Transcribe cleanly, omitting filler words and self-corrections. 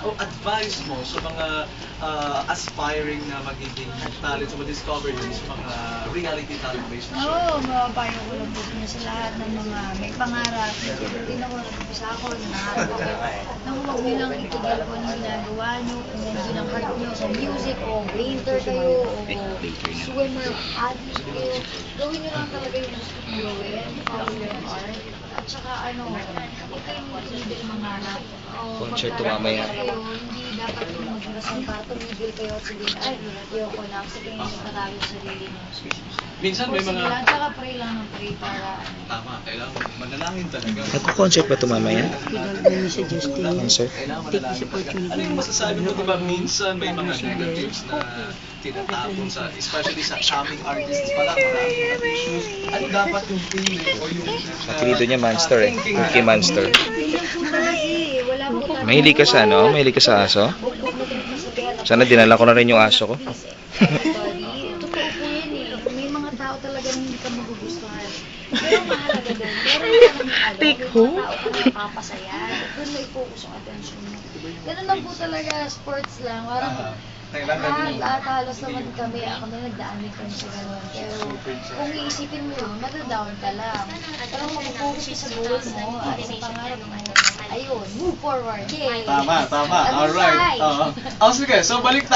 o advice mo sa mga aspiring na magiging talent o ma-discover yun sa mga reality talent-based show? Oo, mapapayo ko lang po niya sa lahat ng mga may pangarap. Din ako, nag-umpisa ako, nangarap ako. Nang huwag nyo lang itigil ko ng ginagawa nyo, kung nandun ang heart nyo sa music, o painter kayo, o swimmer, artist kayo. Gawin nyo lang talaga yung gusto nyo gawin, follow your heart. At saka huwag kayong mag-idil mangarap. Concert mamaya. Hindi dapat yung mag-rasal para tumigil kayo at sabihin, ay, ayoko na, kasi kayo natatago sa sarili nyo. Minsan may mga... At saka pray lang ng pray para... Tama, kailangan manalangin talaga. Nagko-concert ba ito mamaya? Pinagdali sa Justin. Concert? Kailangan Take this manalangin talaga. opportunity. Ano yung masasabi mo, diba, minsan may mga negatives na tinatapon sa, especially sa aming artists pa lang, maraming mga issues. Ano dapat yung feeling o yung... Apelido niya Monster eh. Cookie Monster. Wala po tayo. Mahilig ka sa ano? Mahilig ka sa aso? Sana dinala ko na rin yung aso ko. Totoo po yan eh. May mga tao talaga na hindi ka magugustuhan. Pero mahalaga doon. Pero Take home? Tao ka na papasaya. Doon may focus yung attention mo. Ganun lang po talaga, sports lang. Parang halos naman kami. Ako na nagdaan din kami sa ganun. Pero kung iisipin mo yun, matadown ka lang. Pero mag-focus ka sa goal mo at sa pangarap mo. Ayun, move forward. Yay! Tama. Alright. Sige, so balik tayo.